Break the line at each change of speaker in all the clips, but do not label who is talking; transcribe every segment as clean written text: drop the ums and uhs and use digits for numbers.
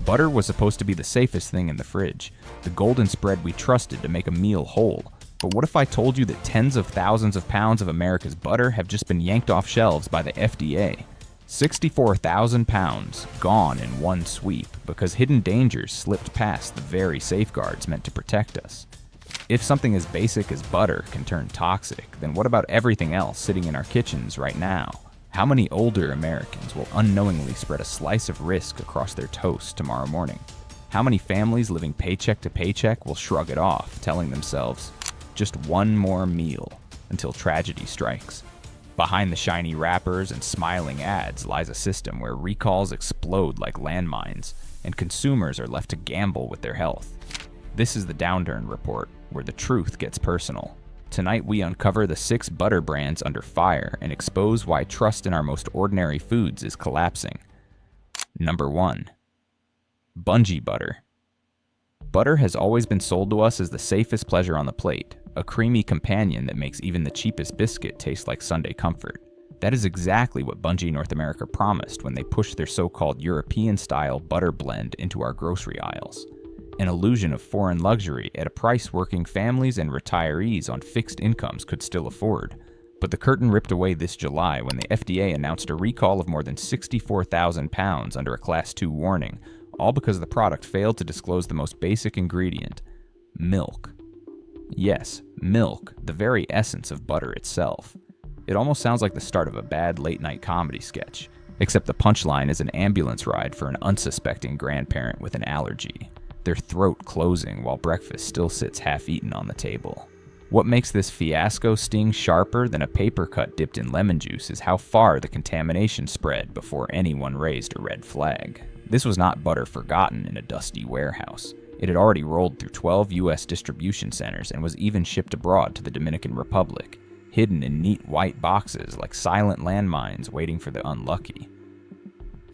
Butter was supposed to be the safest thing in the fridge, the golden spread we trusted to make a meal whole. But what if I told you that tens of thousands of pounds of America's butter have just been yanked off shelves by the FDA? 64,000 pounds gone in one sweep because hidden dangers slipped past the very safeguards meant to protect us. If something as basic as butter can turn toxic, then what about everything else sitting in our kitchens right now? How many older Americans will unknowingly spread a slice of risk across their toast tomorrow morning? How many families living paycheck to paycheck will shrug it off, telling themselves, just one more meal, until tragedy strikes? Behind the shiny wrappers and smiling ads lies a system where recalls explode like landmines, and consumers are left to gamble with their health. This is the Downturn Report, where the truth gets personal. Tonight we uncover the 6 butter brands under fire and expose why trust in our most ordinary foods is collapsing. Number 1. Bungeie Butter. Butter has always been sold to us as the safest pleasure on the plate, a creamy companion that makes even the cheapest biscuit taste like Sunday comfort. That is exactly what Bungeie North America promised when they pushed their so-called European-style butter blend into our grocery aisles. An illusion of foreign luxury at a price working families and retirees on fixed incomes could still afford. But the curtain ripped away this July when the FDA announced a recall of more than 64,000 pounds under a Class 2 warning, all because the product failed to disclose the most basic ingredient: milk. Yes, milk, the very essence of butter itself. It almost sounds like the start of a bad late-night comedy sketch, except the punchline is an ambulance ride for an unsuspecting grandparent with an allergy, their throat closing while breakfast still sits half-eaten on the table. What makes this fiasco sting sharper than a paper cut dipped in lemon juice is how far the contamination spread before anyone raised a red flag. This was not butter forgotten in a dusty warehouse. It had already rolled through 12 U.S. distribution centers and was even shipped abroad to the Dominican Republic, hidden in neat white boxes like silent landmines waiting for the unlucky.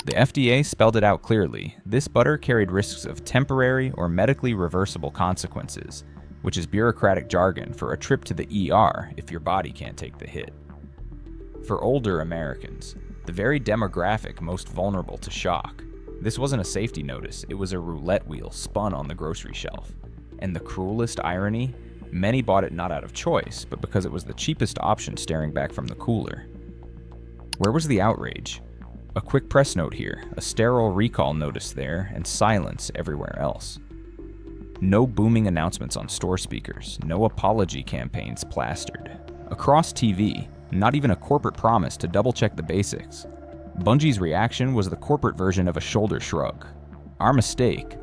The FDA spelled it out clearly. This butter carried risks of temporary or medically reversible consequences, which is bureaucratic jargon for a trip to the ER if your body can't take the hit. For older Americans, the very demographic most vulnerable to shock, this wasn't a safety notice, it was a roulette wheel spun on the grocery shelf. And the cruelest irony, many bought it not out of choice, but because it was the cheapest option staring back from the cooler. Where was the outrage? A quick press note here, a sterile recall notice there, and silence everywhere else. No booming announcements on store speakers, no apology campaigns plastered. Across TV, not even a corporate promise to double-check the basics. Bungeie's reaction was the corporate version of a shoulder shrug. Our mistake.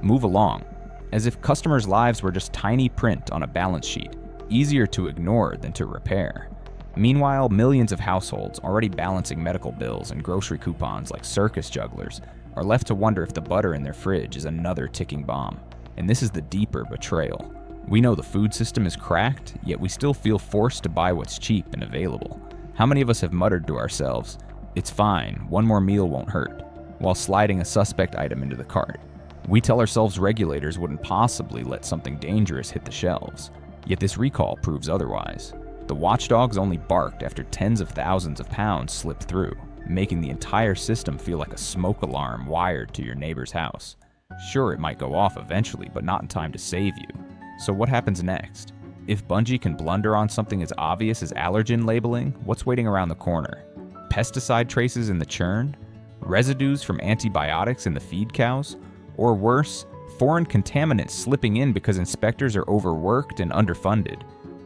Move along. As if customers' lives were just tiny print on a balance sheet, easier to ignore than to repair. Meanwhile, millions of households already balancing medical bills and grocery coupons like circus jugglers are left to wonder if the butter in their fridge is another ticking bomb. And this is the deeper betrayal. We know the food system is cracked, yet we still feel forced to buy what's cheap and available. How many of us have muttered to ourselves, "It's fine, one more meal won't hurt," while sliding a suspect item into the cart? We tell ourselves regulators wouldn't possibly let something dangerous hit the shelves, yet this recall proves otherwise. The watchdogs only barked after tens of thousands of pounds slipped through, making the entire system feel like a smoke alarm wired to your neighbor's house. Sure, it might go off eventually, but not in time to save you. So what happens next? If Bungeie can blunder on something as obvious as allergen labeling, what's waiting around the corner? Pesticide traces in the churn? Residues from antibiotics in the feed cows? Or worse, foreign contaminants slipping in because inspectors are overworked and underfunded?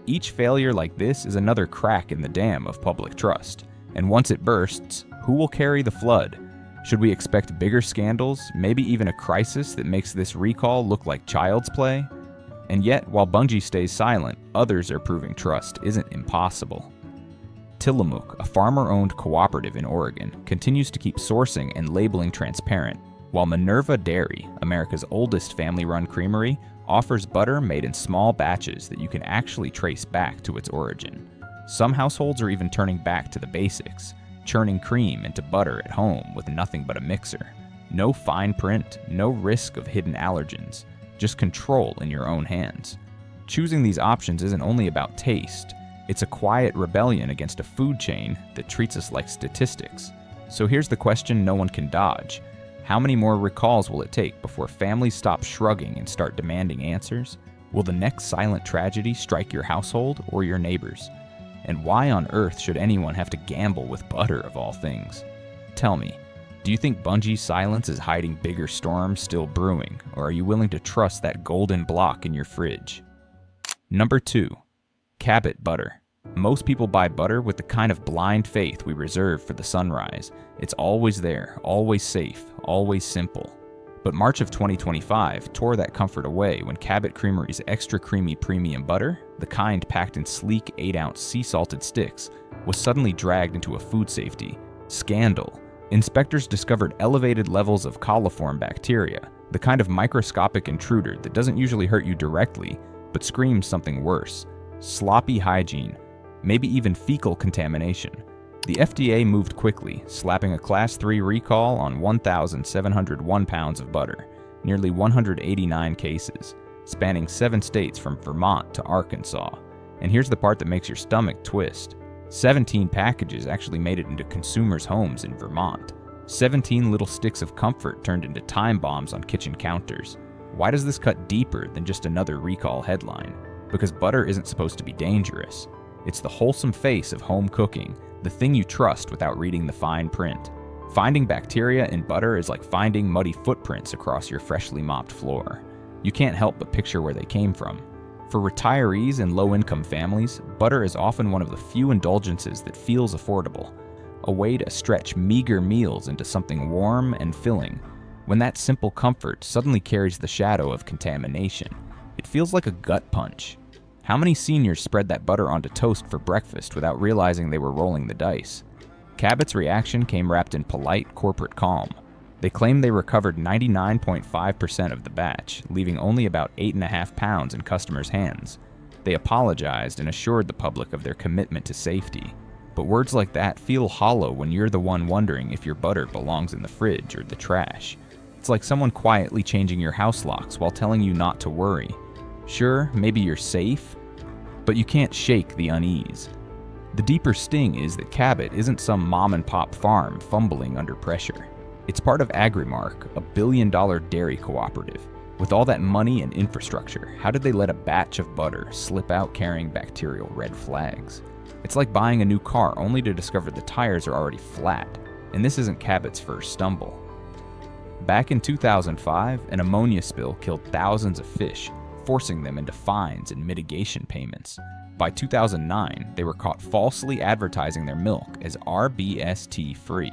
Each failure like this is another crack in the dam of public trust. And once it bursts, who will carry the flood? Should we expect bigger scandals, maybe even a crisis that makes this recall look like child's play? And yet, while Bungeie stays silent, others are proving trust isn't impossible. Tillamook, a farmer-owned cooperative in Oregon, continues to keep sourcing and labeling transparent, while Minerva Dairy, America's oldest family-run creamery, offers butter made in small batches that you can actually trace back to its origin. Some households are even turning back to the basics, churning cream into butter at home with nothing but a mixer. No fine print, no risk of hidden allergens, just control in your own hands. Choosing these options isn't only about taste, it's a quiet rebellion against a food chain that treats us like statistics. So here's the question no one can dodge. How many more recalls will it take before families stop shrugging and start demanding answers? Will the next silent tragedy strike your household or your neighbors? And why on earth should anyone have to gamble with butter of all things? Tell me, do you think Bungie's silence is hiding bigger storms still brewing, or are you willing to trust that golden block in your fridge? Number 2. Cabot Butter. Most people buy butter with the kind of blind faith we reserve for the sunrise. It's always there, always safe, always simple. But March of 2025 tore that comfort away when Cabot Creamery's extra creamy premium butter, the kind packed in sleek 8-ounce sea-salted sticks, was suddenly dragged into a food safety scandal. Inspectors discovered elevated levels of coliform bacteria, the kind of microscopic intruder that doesn't usually hurt you directly, but screams something worse: sloppy hygiene, maybe even fecal contamination. The FDA moved quickly, slapping a Class 3 recall on 1,701 pounds of butter, nearly 189 cases, spanning 7 states from Vermont to Arkansas. And here's the part that makes your stomach twist. 17 packages actually made it into consumers' homes in Vermont. 17 little sticks of comfort turned into time bombs on kitchen counters. Why does this cut deeper than just another recall headline? Because butter isn't supposed to be dangerous. It's the wholesome face of home cooking, the thing you trust without reading the fine print. Finding bacteria in butter is like finding muddy footprints across your freshly mopped floor. You can't help but picture where they came from. For retirees and low-income families, butter is often one of the few indulgences that feels affordable, a way to stretch meager meals into something warm and filling. When that simple comfort suddenly carries the shadow of contamination, it feels like a gut punch. How many seniors spread that butter onto toast for breakfast without realizing they were rolling the dice? Cabot's reaction came wrapped in polite corporate calm. They claimed they recovered 99.5% of the batch, leaving only about 8.5 pounds in customers' hands. They apologized and assured the public of their commitment to safety. But words like that feel hollow when you're the one wondering if your butter belongs in the fridge or the trash. It's like someone quietly changing your house locks while telling you not to worry. Sure, maybe you're safe, but you can't shake the unease. The deeper sting is that Cabot isn't some mom-and-pop farm fumbling under pressure. It's part of Agrimark, a billion-dollar dairy cooperative. With all that money and infrastructure, how did they let a batch of butter slip out carrying bacterial red flags? It's like buying a new car only to discover the tires are already flat, and this isn't Cabot's first stumble. Back in 2005, an ammonia spill killed thousands of fish, forcing them into fines and mitigation payments. By 2009, they were caught falsely advertising their milk as RBST-free.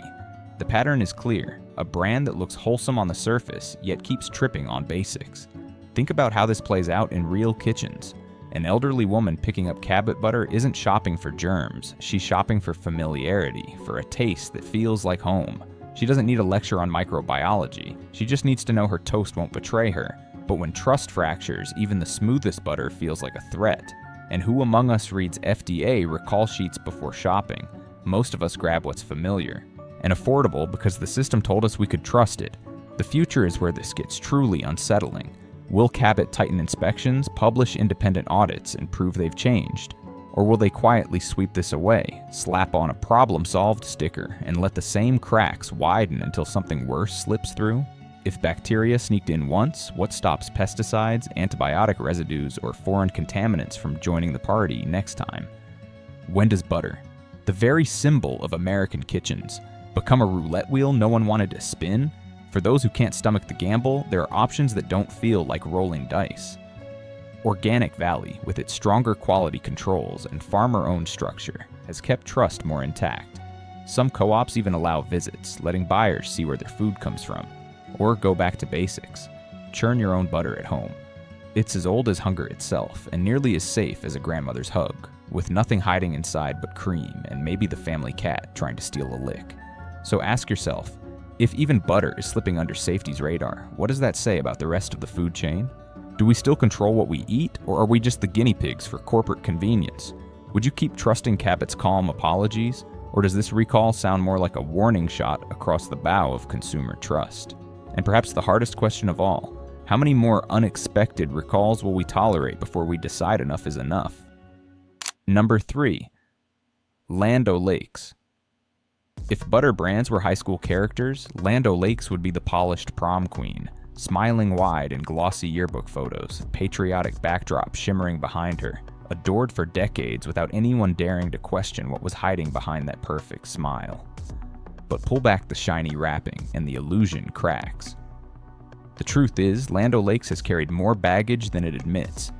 The pattern is clear: a brand that looks wholesome on the surface, yet keeps tripping on basics. Think about how this plays out in real kitchens. An elderly woman picking up Cabot butter isn't shopping for germs, she's shopping for familiarity, for a taste that feels like home. She doesn't need a lecture on microbiology, she just needs to know her toast won't betray her. But when trust fractures, even the smoothest butter feels like a threat. And who among us reads FDA recall sheets before shopping? Most of us grab what's familiar and affordable because the system told us we could trust it. The future is where this gets truly unsettling. Will Cabot tighten inspections, publish independent audits, and prove they've changed? Or will they quietly sweep this away, slap on a problem-solved sticker, and let the same cracks widen until something worse slips through? If bacteria sneaked in once, what stops pesticides, antibiotic residues, or foreign contaminants from joining the party next time? When does butter, the very symbol of American kitchens, become a roulette wheel no one wanted to spin? For those who can't stomach the gamble, there are options that don't feel like rolling dice. Organic Valley, with its stronger quality controls and farmer-owned structure, has kept trust more intact. Some co-ops even allow visits, letting buyers see where their food comes from. Or go back to basics. Churn your own butter at home. It's as old as hunger itself, and nearly as safe as a grandmother's hug, with nothing hiding inside but cream and maybe the family cat trying to steal a lick. So ask yourself, if even butter is slipping under safety's radar, what does that say about the rest of the food chain? Do we still control what we eat, or are we just the guinea pigs for corporate convenience? Would you keep trusting Cabot's calm apologies, or does this recall sound more like a warning shot across the bow of consumer trust? And perhaps the hardest question of all, how many more unexpected recalls will we tolerate before we decide enough is enough? Number 3. Land O'Lakes. If butter brands were high school characters, Land O'Lakes would be the polished prom queen, smiling wide in glossy yearbook photos, patriotic backdrop shimmering behind her, adored for decades without anyone daring to question what was hiding behind that perfect smile. But pull back the shiny wrapping and the illusion cracks. The truth is, Land O'Lakes has carried more baggage than it admits.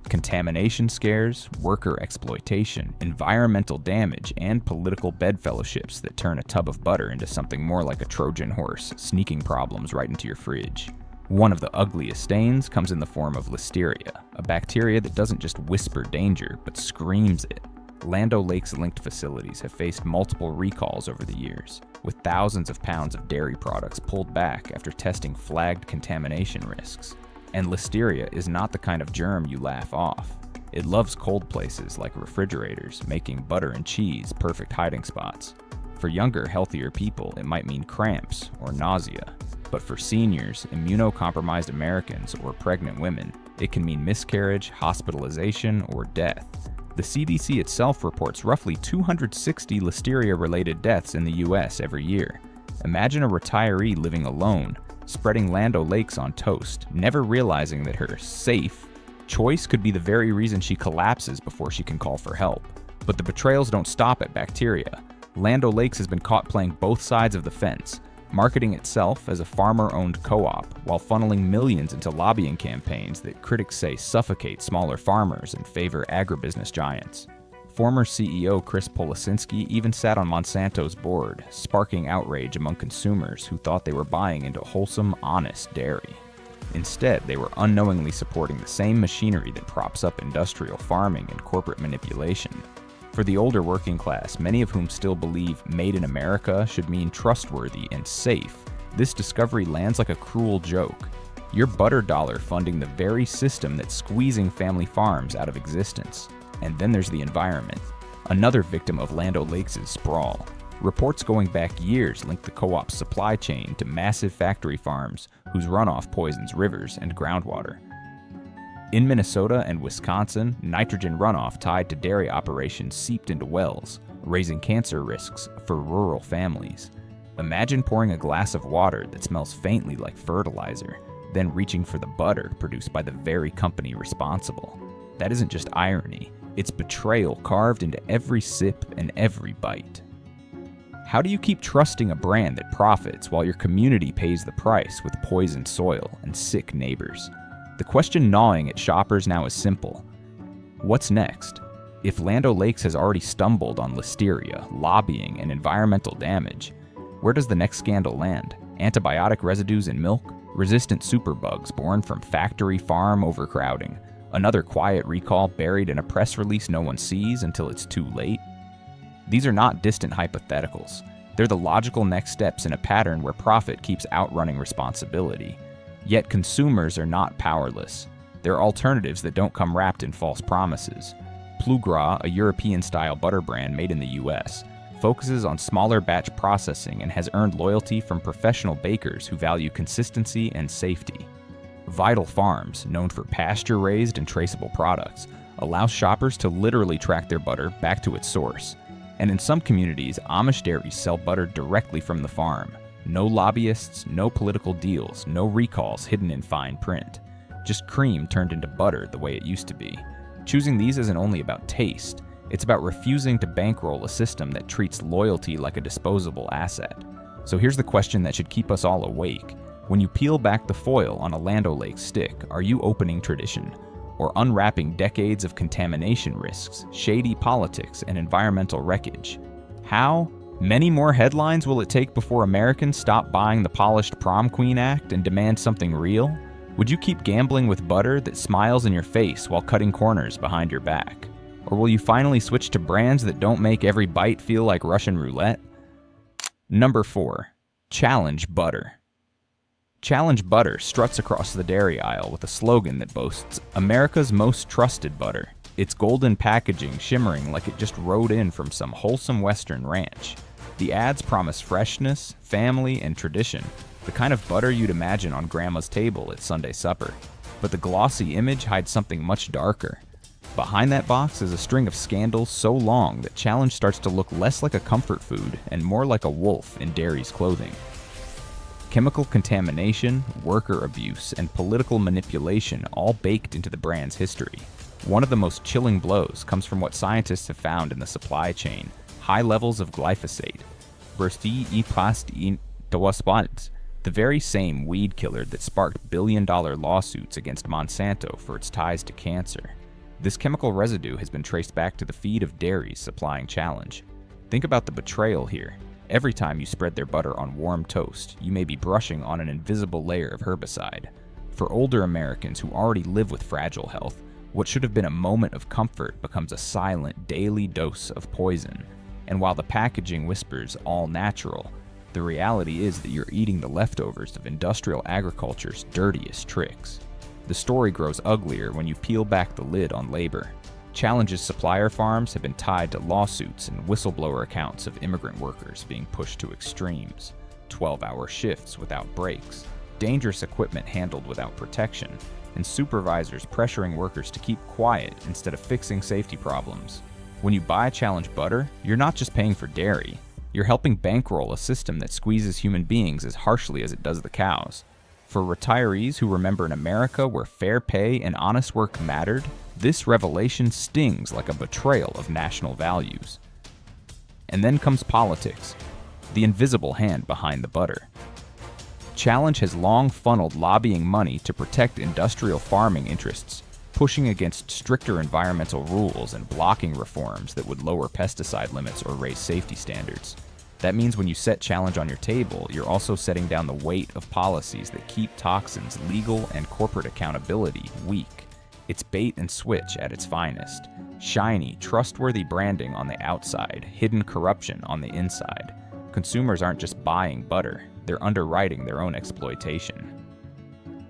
Contamination scares, worker exploitation, environmental damage, and political bedfellowships that turn a tub of butter into something more like a Trojan horse, sneaking problems right into your fridge. One of the ugliest stains comes in the form of listeria, a bacteria that doesn't just whisper danger, but screams it. Land O'Lakes-linked facilities have faced multiple recalls over the years, with thousands of pounds of dairy products pulled back after testing flagged contamination risks. And listeria is not the kind of germ you laugh off. It loves cold places like refrigerators, making butter and cheese perfect hiding spots. For younger, healthier people, it might mean cramps or nausea. But for seniors, immunocompromised Americans, or pregnant women, it can mean miscarriage, hospitalization, or death. The CDC itself reports roughly 260 listeria-related deaths in the US every year. Imagine a retiree living alone, spreading Land O'Lakes on toast, never realizing that her safe choice could be the very reason she collapses before she can call for help. But the betrayals don't stop at bacteria. Land O'Lakes has been caught playing both sides of the fence, marketing itself as a farmer-owned co-op while funneling millions into lobbying campaigns that critics say suffocate smaller farmers and favor agribusiness giants. Former CEO Chris Policinski even sat on Monsanto's board, sparking outrage among consumers who thought they were buying into wholesome, honest dairy. Instead, they were unknowingly supporting the same machinery that props up industrial farming and corporate manipulation. For the older working class, many of whom still believe made in America should mean trustworthy and safe, this discovery lands like a cruel joke. Your butter dollar funding the very system that's squeezing family farms out of existence. And then there's the environment, another victim of Land O'Lakes' sprawl. Reports going back years link the co-op's supply chain to massive factory farms whose runoff poisons rivers and groundwater. In Minnesota and Wisconsin, nitrogen runoff tied to dairy operations seeped into wells, raising cancer risks for rural families. Imagine pouring a glass of water that smells faintly like fertilizer, then reaching for the butter produced by the very company responsible. That isn't just irony. It's betrayal carved into every sip and every bite. How do you keep trusting a brand that profits while your community pays the price with poisoned soil and sick neighbors? The question gnawing at shoppers now is simple. What's next? If Land O'Lakes has already stumbled on listeria, lobbying, and environmental damage, where does the next scandal land? Antibiotic residues in milk? Resistant superbugs born from factory farm overcrowding? Another quiet recall buried in a press release no one sees until it's too late? These are not distant hypotheticals. They're the logical next steps in a pattern where profit keeps outrunning responsibility. Yet consumers are not powerless. There are alternatives that don't come wrapped in false promises. Plugras, a European-style butter brand made in the US, focuses on smaller batch processing and has earned loyalty from professional bakers who value consistency and safety. Vital Farms, known for pasture-raised and traceable products, allows shoppers to literally track their butter back to its source. And in some communities, Amish dairies sell butter directly from the farm. No lobbyists, no political deals, no recalls hidden in fine print. Just cream turned into butter the way it used to be. Choosing these isn't only about taste, it's about refusing to bankroll a system that treats loyalty like a disposable asset. So here's the question that should keep us all awake. When you peel back the foil on a Land O'Lakes stick, are you opening tradition? Or unwrapping decades of contamination risks, shady politics, and environmental wreckage? How many more headlines will it take before Americans stop buying the polished prom queen act and demand something real? Would you keep gambling with butter that smiles in your face while cutting corners behind your back? Or will you finally switch to brands that don't make every bite feel like Russian roulette? Number 4. Challenge Butter. Challenge Butter struts across the dairy aisle with a slogan that boasts America's most trusted butter, its golden packaging shimmering like it just rode in from some wholesome western ranch. The ads promise freshness, family, and tradition, the kind of butter you'd imagine on grandma's table at Sunday supper. But the glossy image hides something much darker. Behind that box is a string of scandals so long that Challenge starts to look less like a comfort food and more like a wolf in dairy's clothing. Chemical contamination, worker abuse, and political manipulation all baked into the brand's history. One of the most chilling blows comes from what scientists have found in the supply chain: high levels of glyphosate, the very same weed killer that sparked billion-dollar lawsuits against Monsanto for its ties to cancer. This chemical residue has been traced back to the feed of dairies supplying Challenge. Think about the betrayal here. Every time you spread their butter on warm toast, you may be brushing on an invisible layer of herbicide. For older Americans who already live with fragile health, what should have been a moment of comfort becomes a silent, daily dose of poison. And while the packaging whispers all natural, the reality is that you're eating the leftovers of industrial agriculture's dirtiest tricks. The story grows uglier when you peel back the lid on labor. Challenge's supplier farms have been tied to lawsuits and whistleblower accounts of immigrant workers being pushed to extremes: 12-hour shifts without breaks, dangerous equipment handled without protection, and supervisors pressuring workers to keep quiet instead of fixing safety problems. When you buy Challenge butter, you're not just paying for dairy. You're helping bankroll a system that squeezes human beings as harshly as it does the cows. For retirees who remember an America where fair pay and honest work mattered, this revelation stings like a betrayal of national values. And then comes politics, the invisible hand behind the butter. Challenge has long funneled lobbying money to protect industrial farming interests, pushing against stricter environmental rules and blocking reforms that would lower pesticide limits or raise safety standards. That means when you set Challenge on your table, you're also setting down the weight of policies that keep toxins' legal and corporate accountability weak. It's bait and switch at its finest. Shiny, trustworthy branding on the outside, hidden corruption on the inside. Consumers aren't just buying butter, they're underwriting their own exploitation.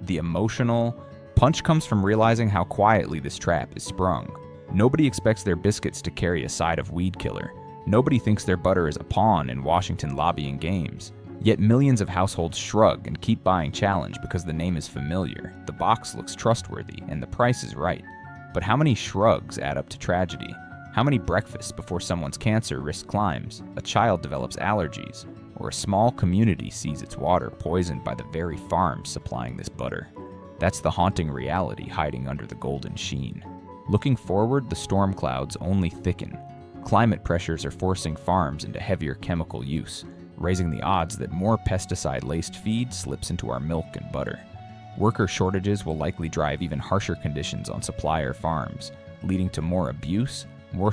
The emotional punch comes from realizing how quietly this trap is sprung. Nobody expects their biscuits to carry a side of weed killer. Nobody thinks their butter is a pawn in Washington lobbying games. Yet millions of households shrug and keep buying Challenge because the name is familiar, the box looks trustworthy, and the price is right. But how many shrugs add up to tragedy? How many breakfasts before someone's cancer risk climbs, a child develops allergies, or a small community sees its water poisoned by the very farms supplying this butter? That's the haunting reality hiding under the golden sheen. Looking forward, the storm clouds only thicken. Climate pressures are forcing farms into heavier chemical use, raising the odds that more pesticide-laced feed slips into our milk and butter. Worker shortages will likely drive even harsher conditions on supplier farms, leading to more abuse, more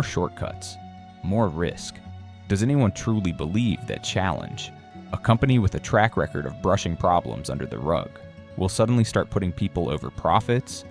shortcuts, more risk. Does anyone truly believe that Challenge, a company with a track record of brushing problems under the rug, will suddenly start putting people over profits?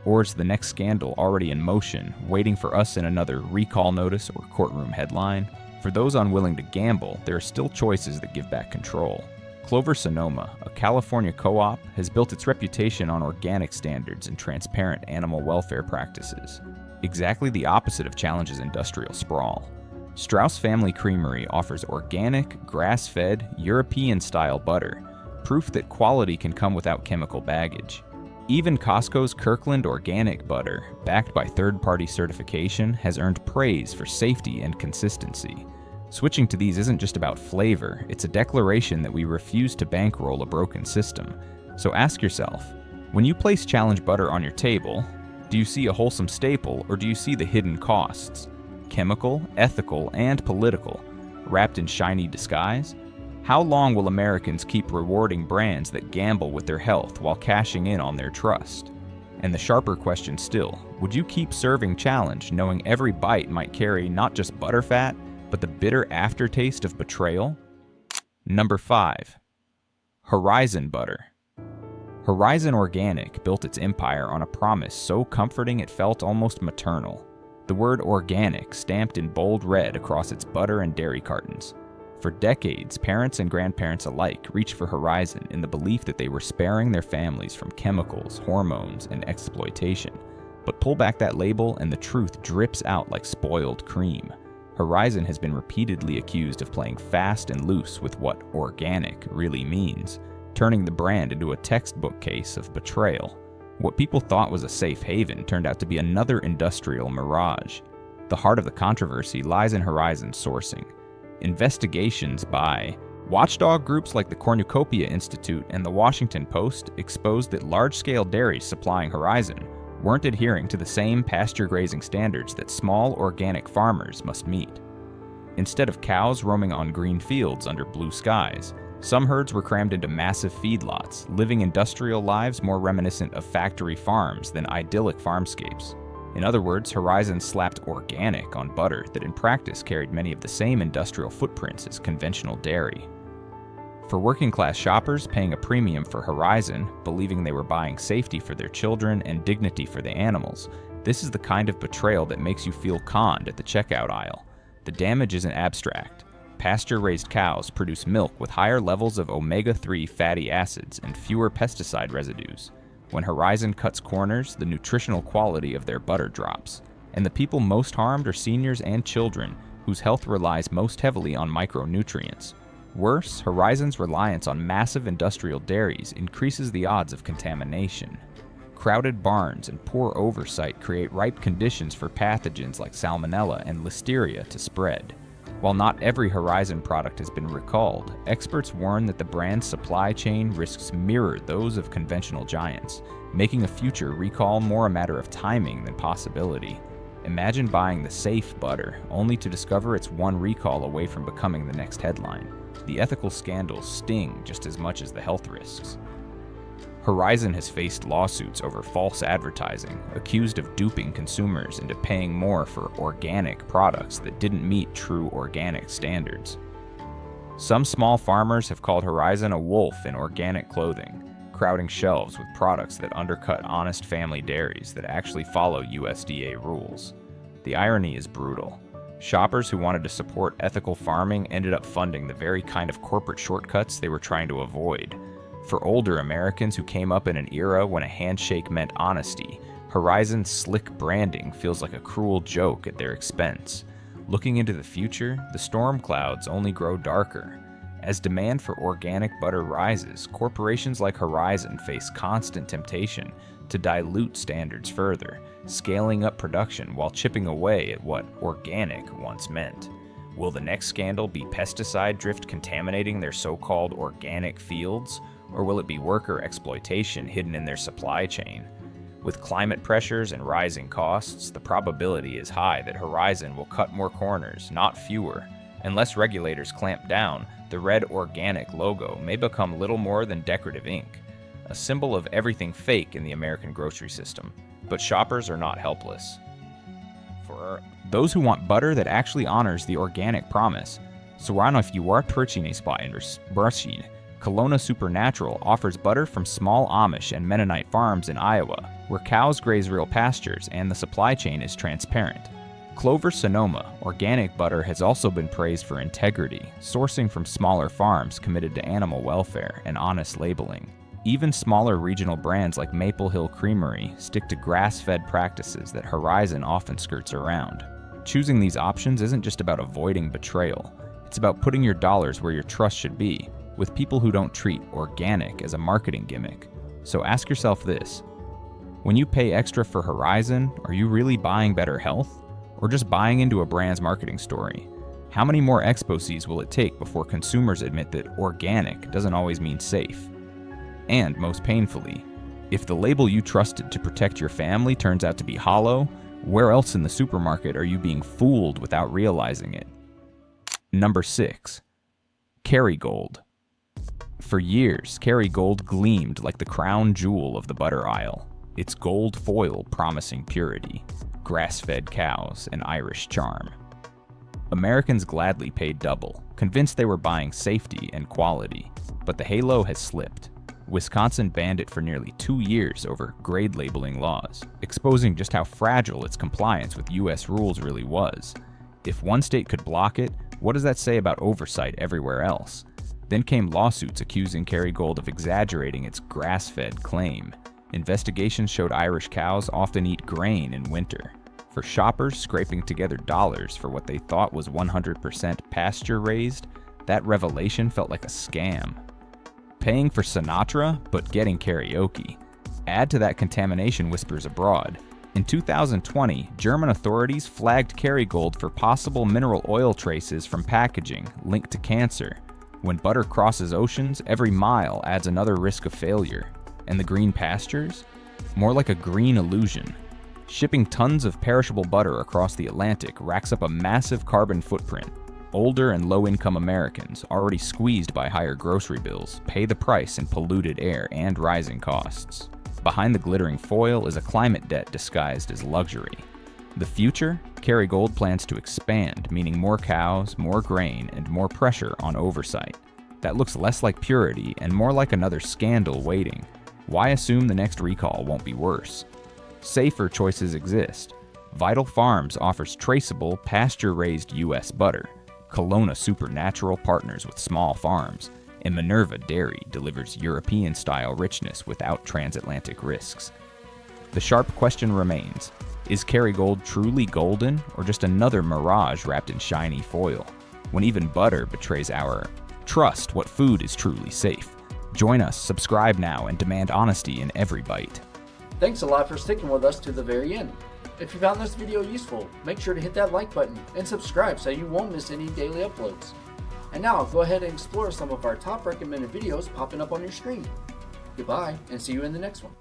Or is the next scandal already in motion, waiting for us in another recall notice or courtroom headline? For those unwilling to gamble, there are still choices that give back control. Clover Sonoma, a California co-op, has built its reputation on organic standards and transparent animal welfare practices. Exactly the opposite of Challenge's industrial sprawl. Strauss Family Creamery offers organic, grass-fed, European-style butter, proof that quality can come without chemical baggage. Even Costco's Kirkland Organic Butter, backed by third-party certification, has earned praise for safety and consistency. Switching to these isn't just about flavor, it's a declaration that we refuse to bankroll a broken system. So ask yourself, when you place Challenge butter on your table, do you see a wholesome staple or do you see the hidden costs? Chemical, ethical, and political, wrapped in shiny disguise? How long will Americans keep rewarding brands that gamble with their health while cashing in on their trust? And the sharper question still, would you keep serving Challenge knowing every bite might carry not just butterfat, but the bitter aftertaste of betrayal? Number 5. Horizon Butter. Horizon Organic built its empire on a promise so comforting it felt almost maternal. The word organic stamped in bold red across its butter and dairy cartons. For decades, parents and grandparents alike reached for Horizon in the belief that they were sparing their families from chemicals, hormones, and exploitation. But pull back that label and the truth drips out like spoiled cream. Horizon has been repeatedly accused of playing fast and loose with what organic really means, turning the brand into a textbook case of betrayal. What people thought was a safe haven turned out to be another industrial mirage. The heart of the controversy lies in Horizon's sourcing. Investigations by watchdog groups like the Cornucopia Institute and the Washington Post exposed that large-scale dairies supplying Horizon weren't adhering to the same pasture grazing standards that small organic farmers must meet. Instead of cows roaming on green fields under blue skies, some herds were crammed into massive feedlots, living industrial lives more reminiscent of factory farms than idyllic farmscapes. In other words, Horizon slapped organic on butter that in practice carried many of the same industrial footprints as conventional dairy. For working-class shoppers paying a premium for Horizon, believing they were buying safety for their children and dignity for the animals, this is the kind of betrayal that makes you feel conned at the checkout aisle. The damage isn't abstract. Pasture-raised cows produce milk with higher levels of omega-3 fatty acids and fewer pesticide residues. When Horizon cuts corners, the nutritional quality of their butter drops. And the people most harmed are seniors and children, whose health relies most heavily on micronutrients. Worse, Horizon's reliance on massive industrial dairies increases the odds of contamination. Crowded barns and poor oversight create ripe conditions for pathogens like Salmonella and Listeria to spread. While not every Horizon product has been recalled, experts warn that the brand's supply chain risks mirror those of conventional giants, making a future recall more a matter of timing than possibility. Imagine buying the safe butter, only to discover it's one recall away from becoming the next headline. The ethical scandals sting just as much as the health risks. Horizon has faced lawsuits over false advertising, accused of duping consumers into paying more for organic products that didn't meet true organic standards. Some small farmers have called Horizon a wolf in organic clothing, crowding shelves with products that undercut honest family dairies that actually follow USDA rules. The irony is brutal. Shoppers who wanted to support ethical farming ended up funding the very kind of corporate shortcuts they were trying to avoid. For older Americans who came up in an era when a handshake meant honesty, Horizon's slick branding feels like a cruel joke at their expense. Looking into the future, the storm clouds only grow darker. As demand for organic butter rises, corporations like Horizon face constant temptation to dilute standards further, scaling up production while chipping away at what organic once meant. Will the next scandal be pesticide drift contaminating their so-called organic fields? Or will it be worker exploitation hidden in their supply chain? With climate pressures and rising costs, the probability is high that Horizon will cut more corners, not fewer. Unless regulators clamp down, the red organic logo may become little more than decorative ink, a symbol of everything fake in the American grocery system. But shoppers are not helpless. For those who want butter that actually honors the organic promise, Sorano if you are purchasing a spot in Brushin, Kelowna Supernatural offers butter from small Amish and Mennonite farms in Iowa, where cows graze real pastures and the supply chain is transparent. Clover Sonoma organic butter has also been praised for integrity, sourcing from smaller farms committed to animal welfare and honest labeling. Even smaller regional brands like Maple Hill Creamery stick to grass-fed practices that Horizon often skirts around. Choosing these options isn't just about avoiding betrayal, it's about putting your dollars where your trust should be, with people who don't treat organic as a marketing gimmick. So ask yourself this: when you pay extra for Horizon, are you really buying better health? Or just buying into a brand's marketing story? How many more exposes will it take before consumers admit that organic doesn't always mean safe? And most painfully, if the label you trusted to protect your family turns out to be hollow, where else in the supermarket are you being fooled without realizing it? Number 6. Kerrygold. For years, Kerrygold gleamed like the crown jewel of the butter aisle, its gold foil promising purity, grass-fed cows, and Irish charm. Americans gladly paid double, convinced they were buying safety and quality, but the halo has slipped. Wisconsin banned it for nearly 2 years over grade labeling laws, exposing just how fragile its compliance with US rules really was. If one state could block it, what does that say about oversight everywhere else? Then came lawsuits accusing Kerrygold of exaggerating its grass-fed claim. Investigations showed Irish cows often eat grain in winter. For shoppers scraping together dollars for what they thought was 100% pasture-raised, that revelation felt like a scam. Paying for Sinatra, but getting karaoke. Add to that contamination whispers abroad. In 2020, German authorities flagged Kerrygold for possible mineral oil traces from packaging linked to cancer. When butter crosses oceans, every mile adds another risk of failure. And the green pastures? More like a green illusion. Shipping tons of perishable butter across the Atlantic racks up a massive carbon footprint. Older and low-income Americans, already squeezed by higher grocery bills, pay the price in polluted air and rising costs. Behind the glittering foil is a climate debt disguised as luxury. The future? Kerrygold plans to expand, meaning more cows, more grain, and more pressure on oversight. That looks less like purity and more like another scandal waiting. Why assume the next recall won't be worse? Safer choices exist. Vital Farms offers traceable, pasture-raised U.S. butter. Kelowna Supernatural partners with small farms. And Minerva Dairy delivers European-style richness without transatlantic risks. The sharp question remains, is Kerrygold truly golden or just another mirage wrapped in shiny foil? When even butter betrays our trust what food is truly safe. Join us, subscribe now, and demand honesty in every bite.
Thanks a lot for sticking with us to the very end. If you found this video useful, make sure to hit that like button and subscribe so you won't miss any daily uploads. And now, go ahead and explore some of our top recommended videos popping up on your screen. Goodbye, and see you in the next one.